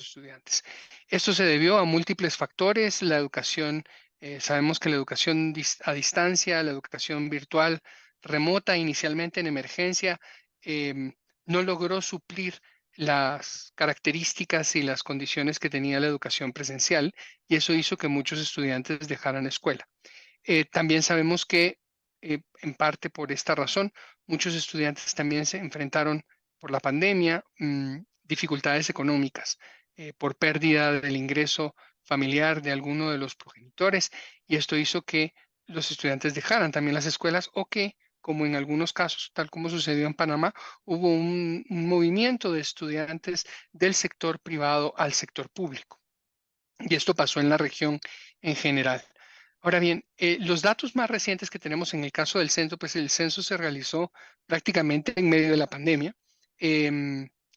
estudiantes. Esto se debió a múltiples factores. La educación, sabemos que la educación a distancia, la educación virtual remota inicialmente en emergencia, em, no logró suplir las características y las condiciones que tenía la educación presencial, y eso hizo que muchos estudiantes dejaran la escuela. También sabemos que en parte por esta razón, muchos estudiantes también se enfrentaron por la pandemia, dificultades económicas, por pérdida del ingreso familiar de alguno de los progenitores, y esto hizo que los estudiantes dejaran también las escuelas o que, como en algunos casos, tal como sucedió en Panamá, hubo un movimiento de estudiantes del sector privado al sector público. Y esto pasó en la región en general. Ahora bien, los datos más recientes que tenemos en el caso del censo, pues el censo se realizó prácticamente en medio de la pandemia.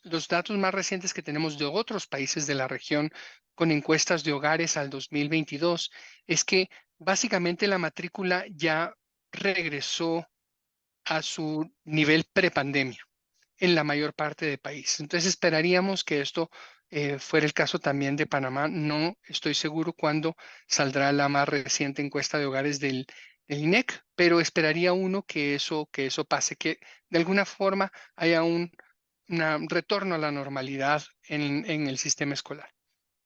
Los datos más recientes que tenemos de otros países de la región con encuestas de hogares al 2022 es que básicamente la matrícula ya regresó a su nivel prepandemia en la mayor parte del país. Entonces esperaríamos que esto fuera el caso también de Panamá. No estoy seguro cuándo saldrá la más reciente encuesta de hogares del INEC, pero esperaría uno que eso pase, que de alguna forma haya un retorno a la normalidad en el sistema escolar.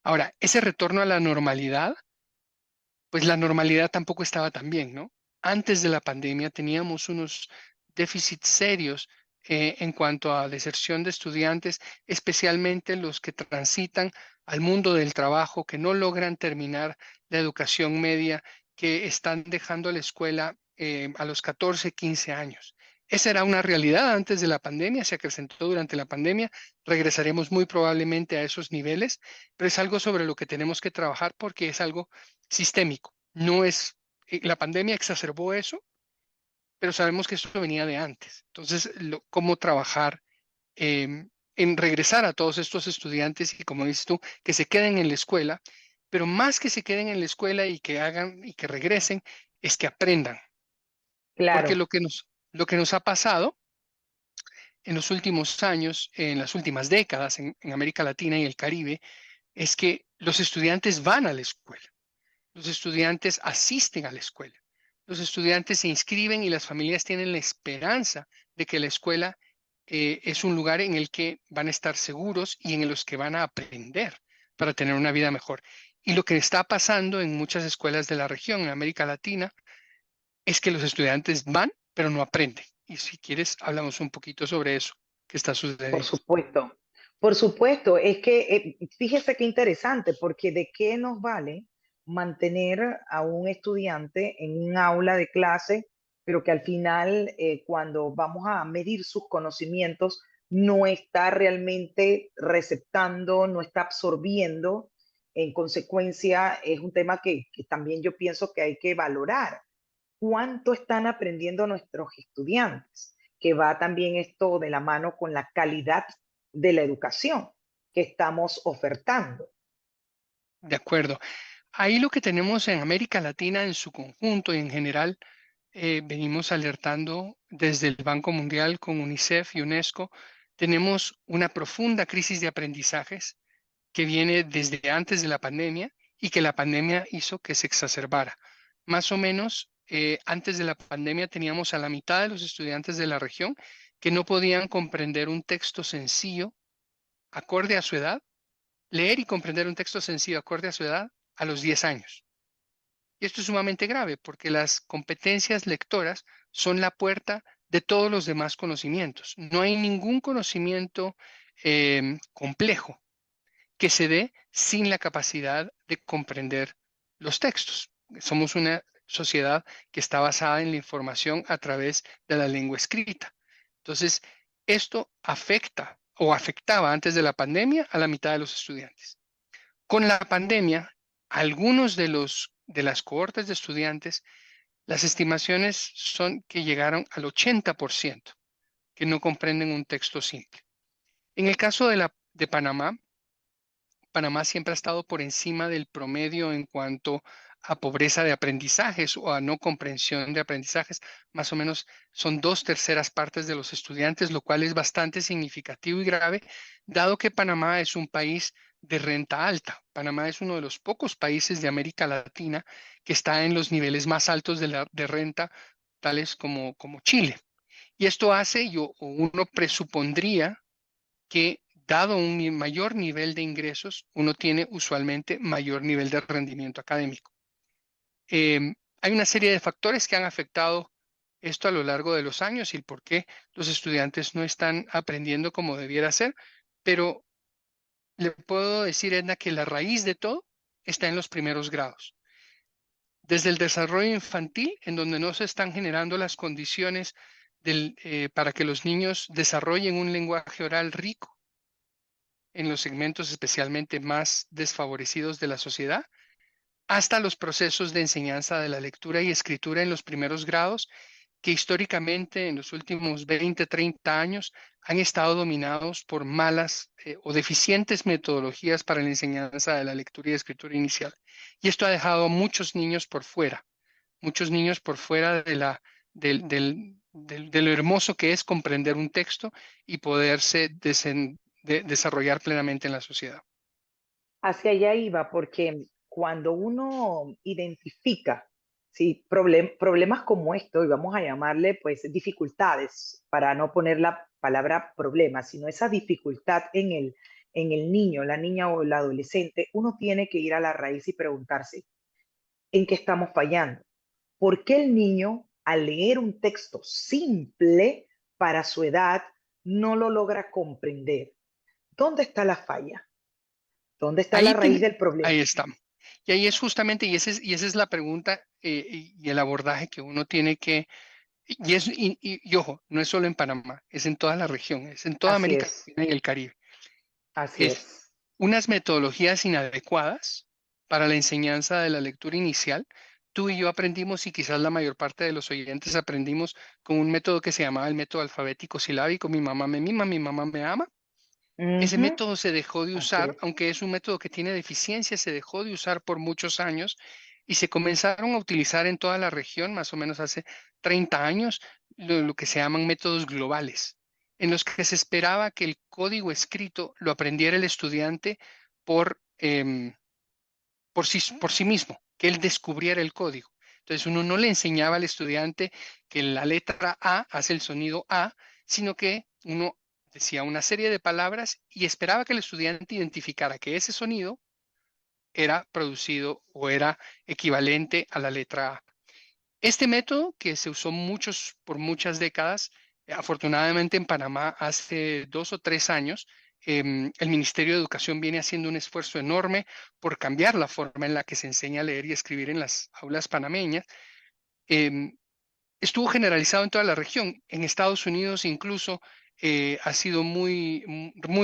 Ahora, ese retorno a la normalidad, pues la normalidad tampoco estaba tan bien, ¿no? Antes de la pandemia teníamos unos déficits serios en cuanto a deserción de estudiantes, especialmente los que transitan al mundo del trabajo, que no logran terminar la educación media, que están dejando la escuela a los 14, 15 años. Esa era una realidad antes de la pandemia, se acrecentó durante la pandemia, regresaremos muy probablemente a esos niveles, pero es algo sobre lo que tenemos que trabajar porque es algo sistémico. No es, la pandemia exacerbó eso, pero sabemos que esto venía de antes. Entonces, cómo trabajar en regresar a todos estos estudiantes y, como dices tú, que se queden en la escuela, pero más que se queden en la escuela y que hagan y que regresen, es que aprendan. Porque Claro, lo que nos ha pasado en los últimos años, en las últimas décadas en América Latina y el Caribe, es que los estudiantes van a la escuela. Los estudiantes asisten a la escuela. Los estudiantes se inscriben y las familias tienen la esperanza de que la escuela es un lugar en el que van a estar seguros y en los que van a aprender para tener una vida mejor. Y lo que está pasando en muchas escuelas de la región, en América Latina, es que los estudiantes van, pero no aprenden. Y si quieres, hablamos un poquito sobre eso que está por sucediendo. supuesto. Por supuesto, es que fíjese qué interesante, porque ¿de qué nos vale mantener a un estudiante en un aula de clase, pero que al final, cuando vamos a medir sus conocimientos, no está realmente receptando, no está absorbiendo? En consecuencia, es un tema que también yo pienso que hay que valorar. ¿Cuánto están aprendiendo nuestros estudiantes? Que va también esto de la mano con la calidad de la educación que estamos ofertando. De acuerdo. Ahí lo que tenemos en América Latina en su conjunto y en general, venimos alertando desde el Banco Mundial con UNICEF y UNESCO, tenemos una profunda crisis de aprendizajes que viene desde antes de la pandemia y que la pandemia hizo que se exacerbara. Más o menos, antes de la pandemia teníamos a la mitad de los estudiantes de la región que no podían comprender un texto sencillo acorde a su edad, leer y comprender un texto sencillo acorde a su edad a los 10 años. Y esto es sumamente grave porque las competencias lectoras son la puerta de todos los demás conocimientos. No hay ningún conocimiento complejo que se dé sin la capacidad de comprender los textos. Somos una sociedad que está basada en la información a través de la lengua escrita. Entonces, esto afecta o afectaba antes de la pandemia a la mitad de los estudiantes. Con la pandemia, algunos de las cohortes de estudiantes, las estimaciones son que llegaron al 80% que no comprenden un texto simple. En el caso de Panamá, Panamá siempre ha estado por encima del promedio en cuanto a pobreza de aprendizajes o a no comprensión de aprendizajes. Más o menos son 2/3 de los estudiantes, lo cual es bastante significativo y grave, dado que Panamá es un país de renta alta. Panamá es uno de los pocos países de América Latina que está en los niveles más altos de renta, tales como Chile. Y esto hace, o uno presupondría que dado un mayor nivel de ingresos, uno tiene usualmente mayor nivel de rendimiento académico. Hay una serie de factores que han afectado esto a lo largo de los años y el por qué los estudiantes no están aprendiendo como debiera ser, pero le puedo decir, Edna, que la raíz de todo está en los primeros grados. Desde el desarrollo infantil, en donde no se están generando las condiciones para que los niños desarrollen un lenguaje oral rico en los segmentos especialmente más desfavorecidos de la sociedad, hasta los procesos de enseñanza de la lectura y escritura en los primeros grados, que históricamente en los últimos 20, 30 años han estado dominados por malas o deficientes metodologías para la enseñanza de la lectura y escritura inicial. Y esto ha dejado a muchos niños por fuera de lo hermoso que es comprender un texto y poderse desarrollar plenamente en la sociedad. Hacia allá iba, porque cuando uno identifica, ¿sí? Problemas como esto, y vamos a llamarle pues dificultades, para no poner la palabra problema, sino esa dificultad en el niño, la niña o el adolescente, uno tiene que ir a la raíz y preguntarse, ¿en qué estamos fallando? ¿Por qué el niño, al leer un texto simple para su edad, no lo logra comprender? ¿Dónde está la falla? ¿Dónde está la Ahí, raíz del ahí problema? está. Y ahí es justamente, y esa es la pregunta y el abordaje que uno tiene que, y ojo, no es solo en Panamá, es en toda la región, es en toda Así América es, Latina y el Caribe. así Es es. unas metodologías inadecuadas para la enseñanza de la lectura inicial. Tú y yo aprendimos, y quizás la mayor parte de los oyentes aprendimos con un método que se llamaba el método alfabético silábico, mi mamá me mima, mi mamá me ama. Ese Ujú, método se dejó de así usar, es. aunque es un método que tiene deficiencias, se dejó de usar por muchos años y se comenzaron a utilizar en toda la región, más o menos hace 30 años, lo que se llaman métodos globales, en los que se esperaba que el código escrito lo aprendiera el estudiante por, por sí mismo, que él descubriera el código. Entonces uno no le enseñaba al estudiante que la letra A hace el sonido A, sino que uno decía una serie de palabras y esperaba que el estudiante identificara que ese sonido era producido o era equivalente a la letra A. Este método, que se usó por muchas décadas, afortunadamente en Panamá hace 2 o 3 años, el Ministerio de Educación viene haciendo un esfuerzo enorme por cambiar la forma en la que se enseña a leer y escribir en las aulas panameñas. Em, Estuvo generalizado en toda la región. En Estados Unidos incluso ha sido muy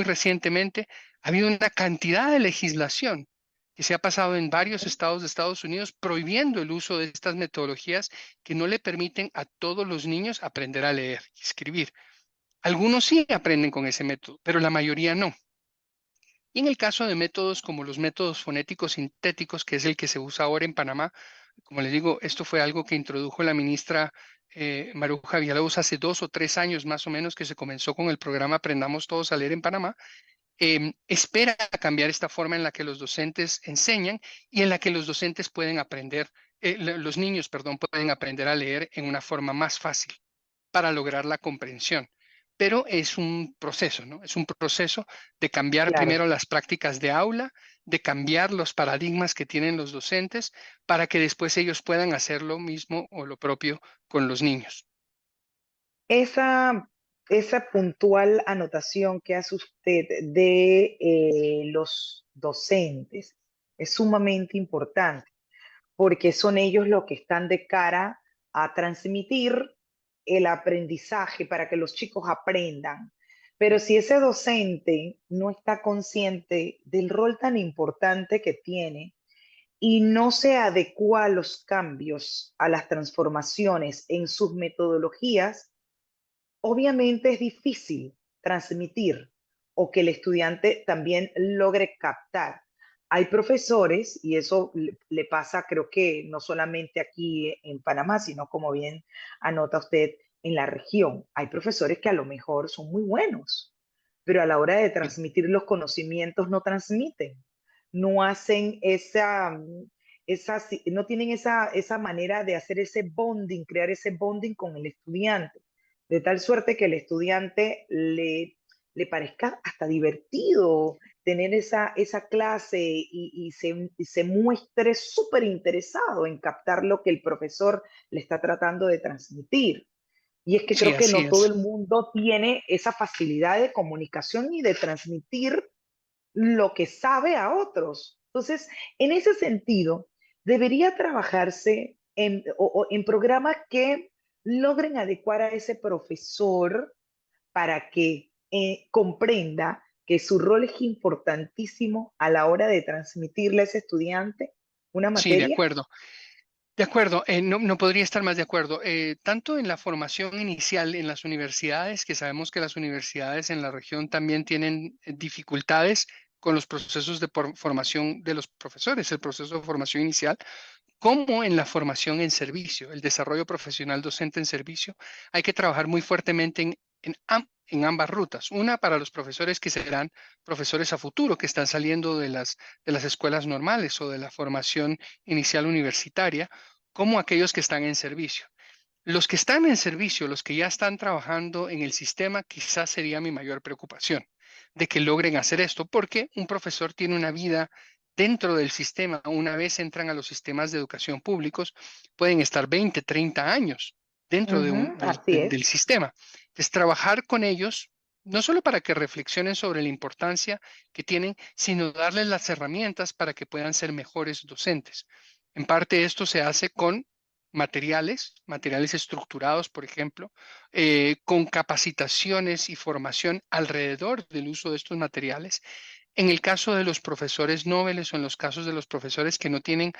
recientemente, ha habido una cantidad de legislación que se ha pasado en varios estados de Estados Unidos prohibiendo el uso de estas metodologías que no le permiten a todos los niños aprender a leer y escribir. Algunos sí aprenden con ese método, pero la mayoría no. Y en el caso de métodos como los métodos fonéticos sintéticos, que es el que se usa ahora en Panamá, como les digo, esto fue algo que introdujo la ministra Maruja Villalobos hace 2 o 3 años más o menos, que se comenzó con el programa Aprendamos Todos a Leer en Panamá. Espera cambiar esta forma en la que los docentes enseñan y en la que los docentes pueden aprender, los niños, perdón, pueden aprender a leer en una forma más fácil para lograr la comprensión. Pero es un proceso, ¿no? Es un proceso de cambiar Claro. primero las prácticas de aula, de cambiar los paradigmas que tienen los docentes para que después ellos puedan hacer lo mismo o lo propio con los niños. Esa, esa puntual anotación que hace usted de los docentes es sumamente importante, porque son ellos los que están de cara a transmitir el aprendizaje para que los chicos aprendan. Pero si ese docente no está consciente del rol tan importante que tiene y no se adecua a los cambios, a las transformaciones en sus metodologías, obviamente es difícil transmitir o que el estudiante también logre captar. Hay profesores, y eso le pasa creo que no solamente aquí en Panamá, sino como bien anota usted en la región, hay profesores que a lo mejor son muy buenos, pero a la hora de Sí, transmitir los conocimientos no transmiten, no hacen no tienen esa manera de hacer ese bonding, crear ese bonding con el estudiante, de tal suerte que el estudiante le parezca hasta divertido tener esa clase y se muestre súper interesado en captar lo que el profesor le está tratando de transmitir. Y es que sí, creo que así no todo el es. mundo tiene esa facilidad de comunicación y de transmitir lo que sabe a otros. Entonces, en ese sentido, debería trabajarse o en programas que logren adecuar a ese profesor para que comprenda que su rol es importantísimo a la hora de transmitirle a ese estudiante una Sí, de materia. acuerdo. De acuerdo, no podría estar más de acuerdo. Tanto en la formación inicial en las universidades, que sabemos que las universidades en la región también tienen dificultades con los procesos de formación de los profesores, el proceso de formación inicial, como en la formación en servicio, el desarrollo profesional docente en servicio, hay que trabajar muy fuertemente en ambas rutas. Una para los profesores que serán profesores a futuro, que están saliendo de las escuelas normales o de la formación inicial universitaria, como aquellos que están en servicio. Los que están en servicio, los que ya están trabajando en el sistema, quizás sería mi mayor preocupación de que logren hacer esto, porque un profesor tiene una vida dentro del sistema. Una vez entran a los sistemas de educación públicos, pueden estar 20, 30 años dentro Ujú, así del es, sistema. Entonces, trabajar con ellos, no solo para que reflexionen sobre la importancia que tienen, sino darles las herramientas para que puedan ser mejores docentes. En parte esto se hace con materiales estructurados, por ejemplo, con capacitaciones y formación alrededor del uso de estos materiales. En el caso de los profesores nobles o en los casos de los profesores que no tienen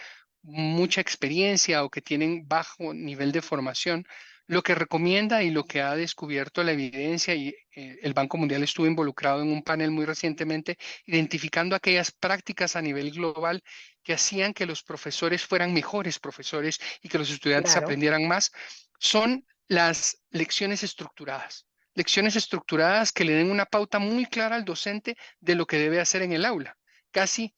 mucha experiencia o que tienen bajo nivel de formación, lo que recomienda y lo que ha descubierto la evidencia, y el Banco Mundial estuvo involucrado en un panel muy recientemente, identificando aquellas prácticas a nivel global que hacían que los profesores fueran mejores profesores y que los estudiantes claro. aprendieran más, son las lecciones estructuradas que le den una pauta muy clara al docente de lo que debe hacer en el aula. Casi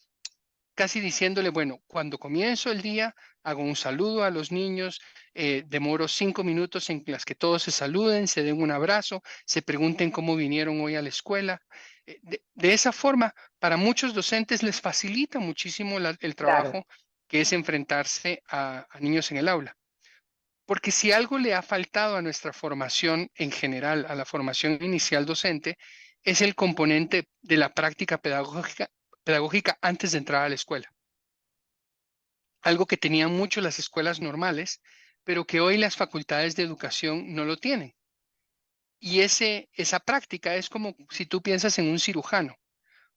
casi diciéndole, bueno, cuando comienzo el día, hago un saludo a los niños, demoro 5 minutos en las que todos se saluden, se den un abrazo, se pregunten cómo vinieron hoy a la escuela. De esa forma, para muchos docentes les facilita muchísimo el Claro, trabajo que es enfrentarse a niños en el aula. Porque si algo le ha faltado a nuestra formación en general, a la formación inicial docente, es el componente de la práctica pedagógica antes de entrar a la escuela, algo que tenían mucho las escuelas normales, pero que hoy las facultades de educación no lo tienen. Y esa práctica es como si tú piensas en un cirujano.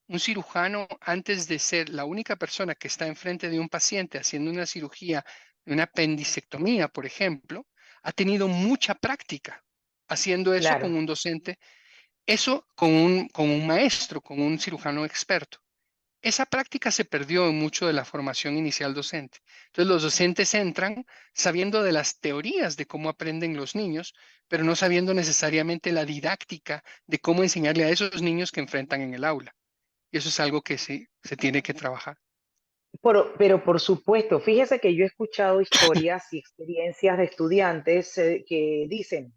Un cirujano, antes de ser la única persona que está enfrente de un paciente haciendo una cirugía, una apendicectomía, por ejemplo, ha tenido mucha práctica haciendo eso con claro. un docente, eso con un maestro, con un cirujano experto. Esa práctica se perdió en mucho de la formación inicial docente. Entonces los docentes entran sabiendo de las teorías de cómo aprenden los niños, pero no sabiendo necesariamente la didáctica de cómo enseñarle a esos niños que enfrentan en el aula. Y eso es algo que sí se tiene que trabajar. Pero por supuesto, fíjese que yo he escuchado historias y experiencias de estudiantes que dicen,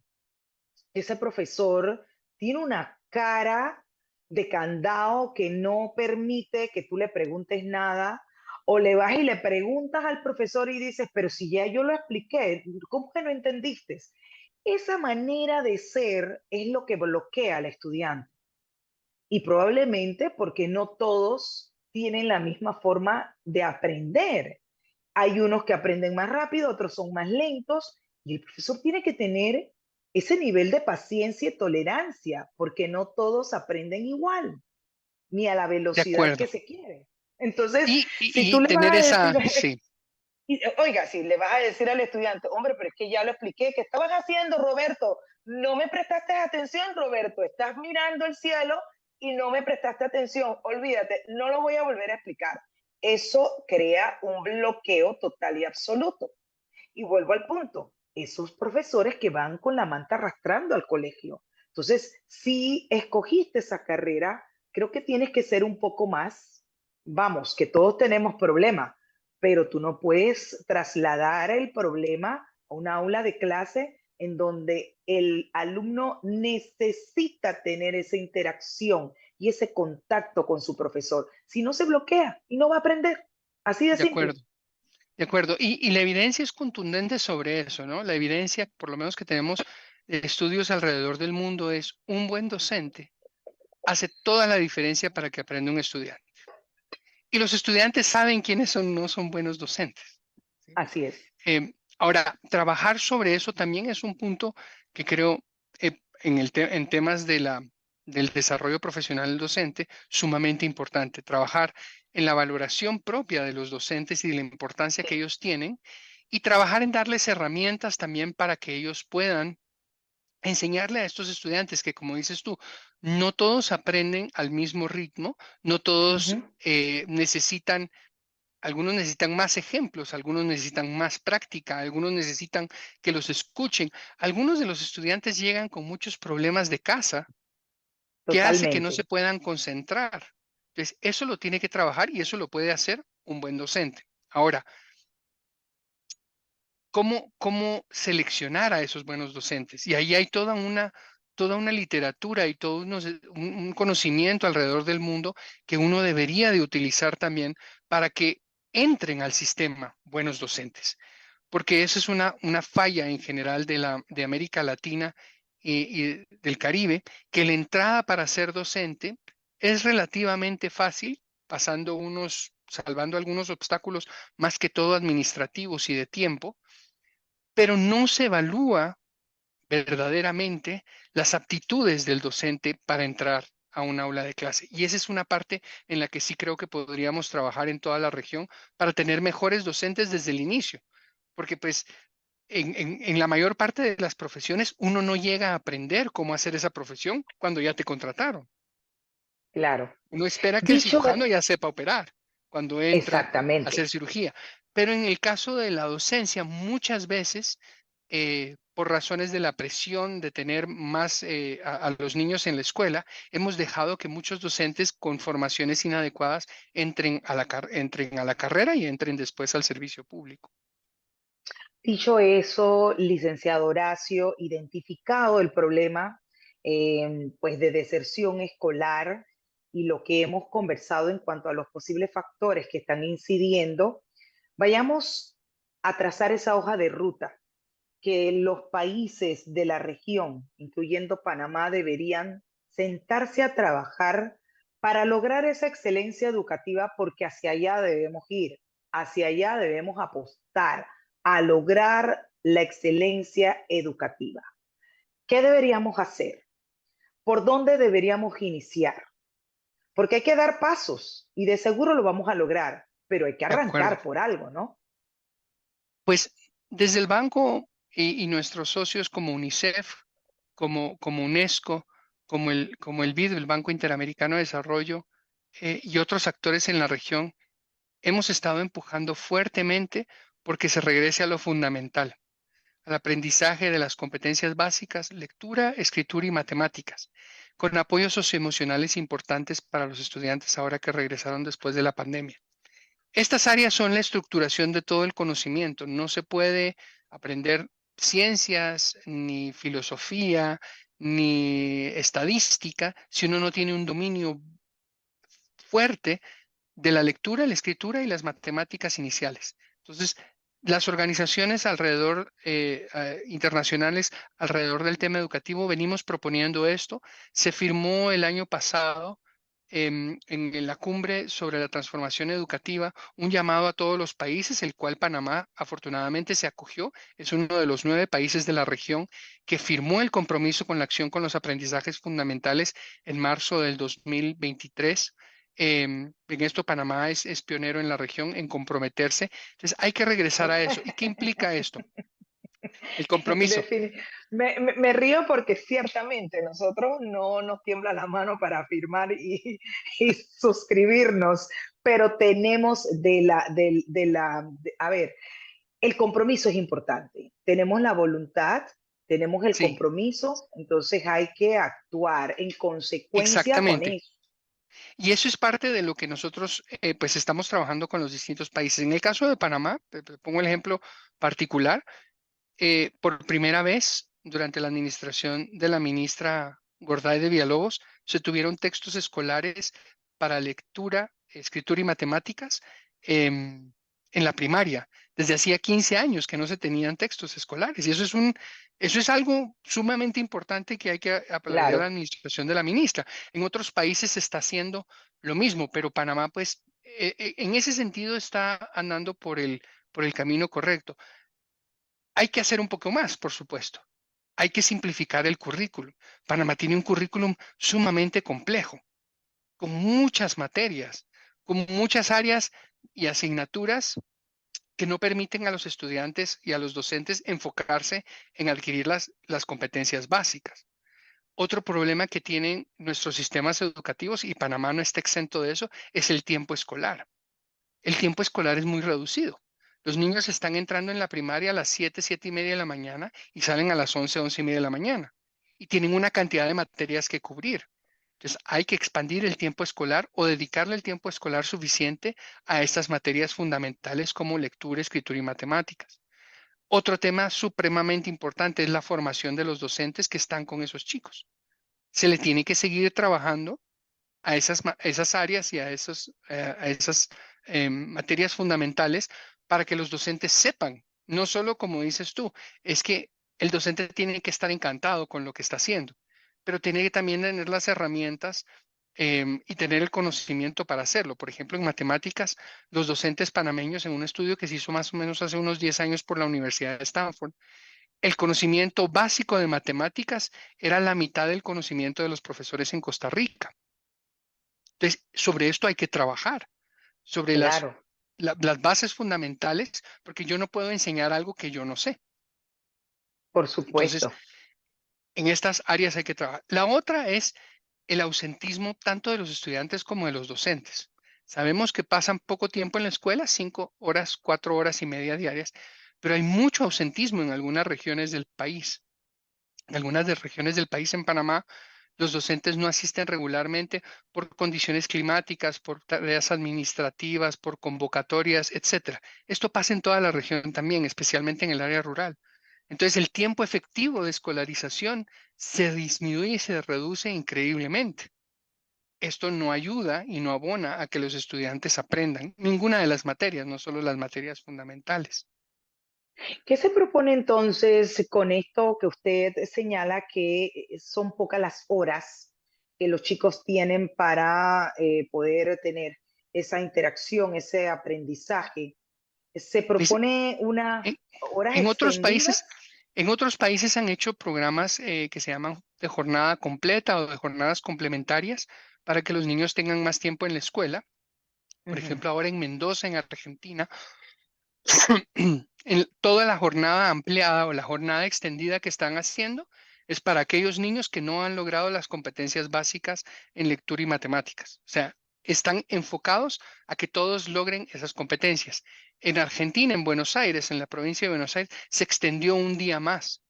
ese profesor tiene una cara de candado que no permite que tú le preguntes nada, o le vas y le preguntas al profesor y dices, pero si ya yo lo expliqué, ¿cómo que no entendiste? Esa manera de ser es lo que bloquea al estudiante y probablemente porque no todos tienen la misma forma de aprender. Hay unos que aprenden más rápido, otros son más lentos, y el profesor tiene que tener ese nivel de paciencia y tolerancia, porque no todos aprenden igual, ni a la De velocidad acuerdo. que se quiere. Entonces, si tú Y le vas tener a esa, decir, sí, oiga, si le vas a decir al estudiante, hombre, pero es que ya lo expliqué, ¿qué estabas haciendo, Roberto? No me prestaste atención, Roberto, estás mirando el cielo y no me prestaste atención, olvídate, no lo voy a volver a explicar. Eso crea un bloqueo total y absoluto. Y vuelvo al punto, esos profesores que van con la manta arrastrando al colegio, Entonces, si escogiste esa carrera, creo que tienes que ser un poco más, vamos, que todos tenemos problemas, pero tú no puedes trasladar el problema a un aula de clase en donde el alumno necesita tener esa interacción y ese contacto con su profesor. Si no, se bloquea y no va a aprender. Así de De acuerdo. simple. De acuerdo. Y la evidencia es contundente sobre eso, ¿no? La evidencia, por lo menos que tenemos de estudios alrededor del mundo, es un buen docente hace toda la diferencia para que aprenda un estudiante. Y los estudiantes saben quiénes son, no son buenos docentes. ¿Sí? Así es. Ahora, trabajar sobre eso también es un punto que creo en temas del desarrollo profesional del docente sumamente importante. Trabajar en la valoración propia de los docentes y de la importancia que ellos tienen y trabajar en darles herramientas también para que ellos puedan enseñarle a estos estudiantes que, como dices tú, no todos aprenden al mismo ritmo, no todos Ujú. necesitan, algunos necesitan más ejemplos, algunos necesitan más práctica, algunos necesitan que los escuchen. Algunos de los estudiantes llegan con muchos problemas de casa que hace que no se Totalmente. puedan concentrar. Entonces, eso lo tiene que trabajar y eso lo puede hacer un buen docente. Ahora, cómo seleccionar a esos buenos docentes? Y ahí hay toda una literatura y todo un conocimiento alrededor del mundo que uno debería de utilizar también para que entren al sistema buenos docentes, porque esa es una falla en general de América Latina y del Caribe, que la entrada para ser docente es relativamente fácil, salvando algunos obstáculos, más que todo administrativos y de tiempo, pero no se evalúa verdaderamente las aptitudes del docente para entrar a un aula de clase. Y esa es una parte en la que sí creo que podríamos trabajar en toda la región para tener mejores docentes desde el inicio, porque pues en la mayor parte de las profesiones uno no llega a aprender cómo hacer esa profesión cuando ya te contrataron. Claro. Uno espera que el Dicho, cirujano ya sepa operar cuando entra a hacer exactamente. cirugía. Pero en el caso de la docencia, muchas veces, por razones de la presión de tener más a los niños en la escuela, hemos dejado que muchos docentes con formaciones inadecuadas entren a la carrera y entren después al servicio público. Dicho eso, licenciado Horacio, identificado el problema pues de deserción escolar y lo que hemos conversado en cuanto a los posibles factores que están incidiendo, vayamos a trazar esa hoja de ruta que los países de la región, incluyendo Panamá, deberían sentarse a trabajar para lograr esa excelencia educativa, porque hacia allá debemos ir, hacia allá debemos apostar a lograr la excelencia educativa. ¿Qué deberíamos hacer? ¿Por dónde deberíamos iniciar? Porque hay que dar pasos y de seguro lo vamos a lograr, pero hay que De acuerdo. arrancar por algo, ¿no? Pues desde el banco y nuestros socios como UNICEF, como UNESCO, como el BID, el Banco Interamericano de Desarrollo, y otros actores en la región, hemos estado empujando fuertemente porque se regrese a lo fundamental, al aprendizaje de las competencias básicas, lectura, escritura y matemáticas, con apoyos socioemocionales importantes para los estudiantes ahora que regresaron después de la pandemia. Estas áreas son la estructuración de todo el conocimiento. No se puede aprender ciencias, ni filosofía, ni estadística si uno no tiene un dominio fuerte de la lectura, la escritura y las matemáticas iniciales. Entonces, las organizaciones internacionales alrededor del tema educativo venimos proponiendo esto. Se firmó el año pasado en la cumbre sobre la transformación educativa un llamado a todos los países, el cual Panamá afortunadamente se acogió. Es uno de los 9 países de la región que firmó el compromiso con la acción con los aprendizajes fundamentales en marzo del 2023. En esto Panamá es pionero en la región en comprometerse. Entonces hay que regresar a eso. ¿Y qué implica esto? El compromiso. Defini- me río porque ciertamente nosotros no nos tiembla la mano para firmar y suscribirnos, pero tenemos a ver, el compromiso es importante. Tenemos la voluntad, tenemos el Sí, compromiso, entonces hay que actuar en consecuencia con exactamente. eso. Y eso es parte de lo que nosotros pues estamos trabajando con los distintos países. En el caso de Panamá, te pongo el ejemplo particular, por primera vez durante la administración de la ministra Gorday de Villalobos, se tuvieron textos escolares para lectura, escritura y matemáticas en la primaria. Desde hacía 15 años que no se tenían textos escolares. Y eso es algo sumamente importante que hay que aplaudir a la Claro, administración de la ministra. En otros países se está haciendo lo mismo, pero Panamá, pues, en ese sentido está andando por el camino correcto. Hay que hacer un poco más, por supuesto. Hay que simplificar el currículum. Panamá tiene un currículum sumamente complejo, con muchas materias, con muchas áreas y asignaturas que no permiten a los estudiantes y a los docentes enfocarse en adquirir las competencias básicas. Otro problema que tienen nuestros sistemas educativos, y Panamá no está exento de eso, es el tiempo escolar. El tiempo escolar es muy reducido. Los niños están entrando en la primaria a las 7, 7 y media de la mañana y salen a las 11, 11 y media de la mañana. Y tienen una cantidad de materias que cubrir. Entonces, hay que expandir el tiempo escolar o dedicarle el tiempo escolar suficiente a estas materias fundamentales como lectura, escritura y matemáticas. Otro tema supremamente importante es la formación de los docentes que están con esos chicos. Se le tiene que seguir trabajando a esas áreas y a esas materias fundamentales para que los docentes sepan, no solo como dices tú, es que el docente tiene que estar encantado con lo que está haciendo, pero tiene que también tener las herramientas y tener el conocimiento para hacerlo. Por ejemplo, en matemáticas, los docentes panameños en un estudio que se hizo más o menos hace unos 10 años por la Universidad de Stanford, el conocimiento básico de matemáticas era la mitad del conocimiento de los profesores en Costa Rica. Entonces, sobre esto hay que trabajar, sobre claro, las bases fundamentales, porque yo no puedo enseñar algo que yo no sé. por Entonces, supuesto. en estas áreas hay que trabajar. La otra es el ausentismo tanto de los estudiantes como de los docentes. Sabemos que pasan poco tiempo en la escuela, 5 horas, 4 horas y media diarias, pero hay mucho ausentismo en algunas regiones del país. En algunas de regiones del país en Panamá, los docentes no asisten regularmente por condiciones climáticas, por tareas administrativas, por convocatorias, etcétera. Esto pasa en toda la región también, especialmente en el área rural. Entonces, el tiempo efectivo de escolarización se disminuye y se reduce increíblemente. Esto no ayuda y no abona a que los estudiantes aprendan ninguna de las materias, no solo las materias fundamentales. ¿Qué se propone entonces con esto que usted señala que son pocas las horas que los chicos tienen para poder tener esa interacción, ese aprendizaje? ¿Se Pues, propone unas en, horas en otros extendidas? países, en otros países han hecho programas que se llaman de jornada completa o de jornadas complementarias para que los niños tengan más tiempo en la escuela. Por Ujú. ejemplo, ahora en Mendoza, en Argentina, en toda la jornada ampliada o la jornada extendida que están haciendo es para aquellos niños que no han logrado las competencias básicas en lectura y matemáticas. O sea, están enfocados a que todos logren esas competencias. En Argentina, en Buenos Aires, en la provincia de Buenos Aires, se extendió un día más,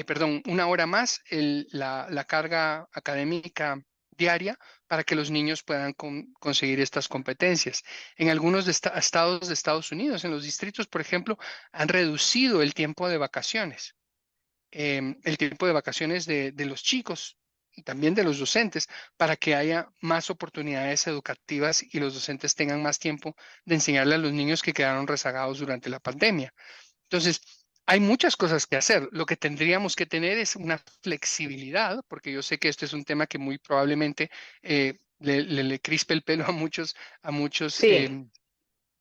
perdón, una hora más la carga académica diaria para que los niños puedan conseguir estas competencias. En algunos estados de Estados Unidos, en los distritos, por ejemplo, han reducido el tiempo de vacaciones, el tiempo de vacaciones de los chicos y también de los docentes para que haya más oportunidades educativas y los docentes tengan más tiempo de enseñarle a los niños que quedaron rezagados durante la pandemia. Entonces, hay muchas cosas que hacer. Lo que tendríamos que tener es una flexibilidad, porque yo sé que este es un tema que muy probablemente le crispe el pelo a muchos Sí,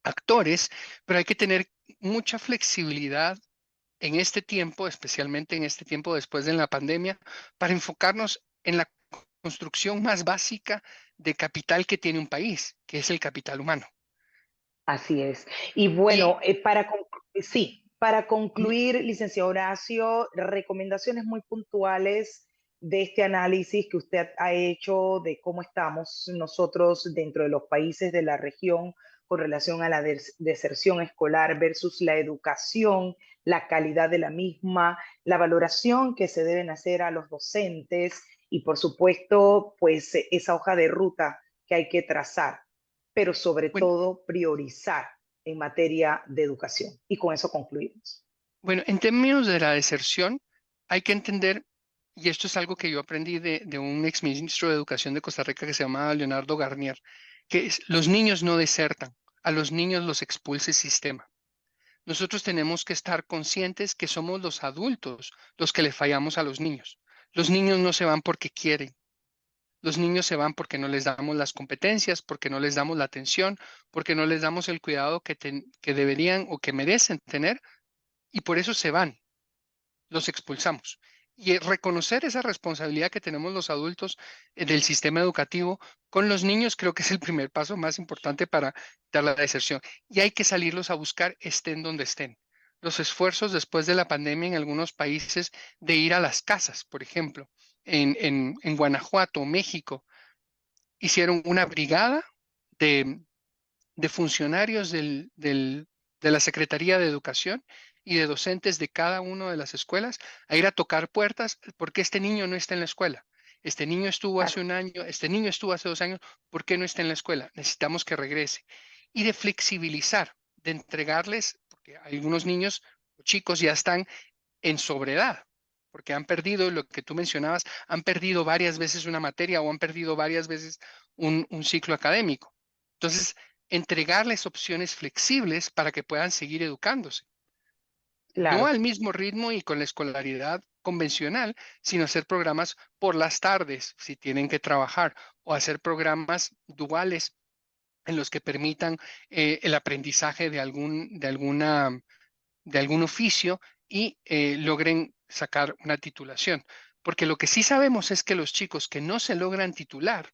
actores, pero hay que tener mucha flexibilidad en este tiempo, especialmente en este tiempo después de la pandemia, para enfocarnos en la construcción más básica de capital que tiene un país, que es el capital humano. así es. Y Y bueno, sí, para mm, concluir, licenciado Horacio, recomendaciones muy puntuales de este análisis que usted ha hecho de cómo estamos nosotros dentro de los países de la región con relación a la deserción escolar versus la educación la calidad de la misma, la valoración que se deben hacer a los docentes y, por supuesto, pues esa hoja de ruta que hay que trazar, pero sobre Bueno, todo priorizar en materia de educación. Y con eso concluimos. bueno, en términos de la deserción, hay que entender, y esto es algo que yo aprendí de un exministro de Educación de Costa Rica que se llamaba Leonardo Garnier, que es, los niños no desertan, a los niños los expulsa el sistema. Nosotros tenemos que estar conscientes que somos los adultos los que le fallamos a los niños. Los niños no se van porque quieren. Los niños se van porque no les damos las competencias, porque no les damos la atención, porque no les damos el cuidado que deberían o que merecen tener, y por eso se van, los expulsamos. Y reconocer esa responsabilidad que tenemos los adultos del sistema educativo con los niños creo que es el primer paso más importante para dar la deserción. Y hay que salirlos a buscar estén donde estén. Los esfuerzos después de la pandemia en algunos países de ir a las casas, por ejemplo, en Guanajuato, México, hicieron una brigada de, de funcionarios de la Secretaría de Educación y de docentes de cada una de las escuelas a ir a tocar puertas porque este niño no está en la escuela. Este niño estuvo hace un año, este niño estuvo hace 2 años, ¿por qué no está en la escuela? Necesitamos que regrese. Y de flexibilizar, de entregarles, porque algunos niños o chicos ya están en sobredad, porque han perdido lo que tú mencionabas, han perdido varias veces una materia o han perdido varias veces un ciclo académico. Entonces, entregarles opciones flexibles para que puedan seguir educándose, no Claro. al mismo ritmo y con la escolaridad convencional, sino hacer programas por las tardes si tienen que trabajar o hacer programas duales en los que permitan el aprendizaje de algún oficio y logren sacar una titulación. Porque lo que sí sabemos es que los chicos que no se logran titular,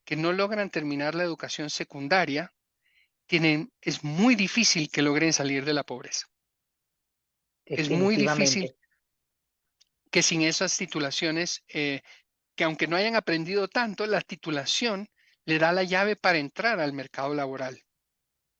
que no logran terminar la educación secundaria, es muy difícil que logren salir de la pobreza. Es muy difícil Definitivamente. que sin esas titulaciones, que aunque no hayan aprendido tanto, la titulación le da la llave para entrar al mercado laboral.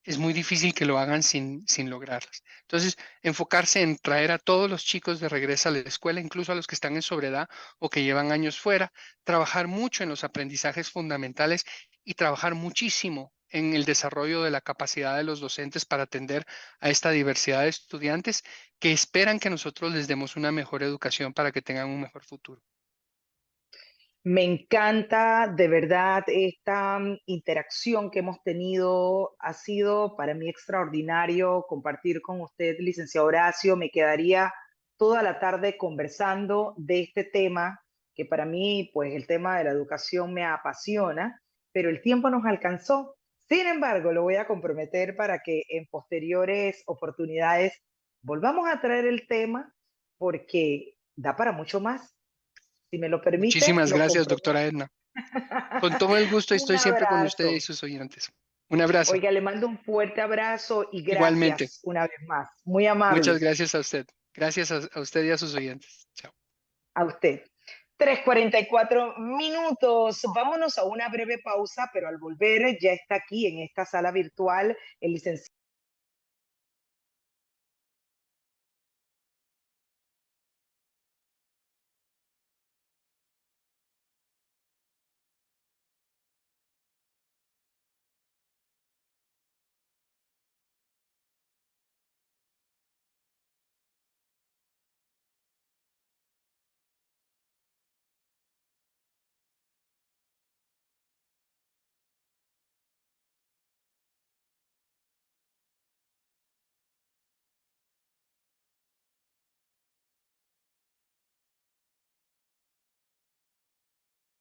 Es muy difícil que lo hagan sin lograrlas. Entonces, enfocarse en traer a todos los chicos de regreso a la escuela, incluso a los que están en sobredad o que llevan años fuera, trabajar mucho en los aprendizajes fundamentales y trabajar muchísimo en el desarrollo de la capacidad de los docentes para atender a esta diversidad de estudiantes que esperan que nosotros les demos una mejor educación para que tengan un mejor futuro. Me encanta de verdad esta interacción que hemos tenido. Ha sido para mí extraordinario compartir con usted, licenciado Horacio. Me quedaría toda la tarde conversando de este tema, que para mí, pues el tema de la educación me apasiona, pero el tiempo nos alcanzó. Sin embargo, lo voy a comprometer para que en posteriores oportunidades volvamos a traer el tema porque da para mucho más. Si me lo permite, Muchísimas lo gracias, doctora comprometo. Edna. Con todo el gusto Un estoy siempre con usted y abrazo. sus oyentes. Un abrazo. Oiga, le mando un fuerte abrazo y Igualmente. gracias una vez más. Muy Muchas amable gracias a usted. Gracias a usted y a sus oyentes. Chao. a usted. 3:44. Vámonos a una breve pausa, pero al volver ya está aquí en esta sala virtual el licenciado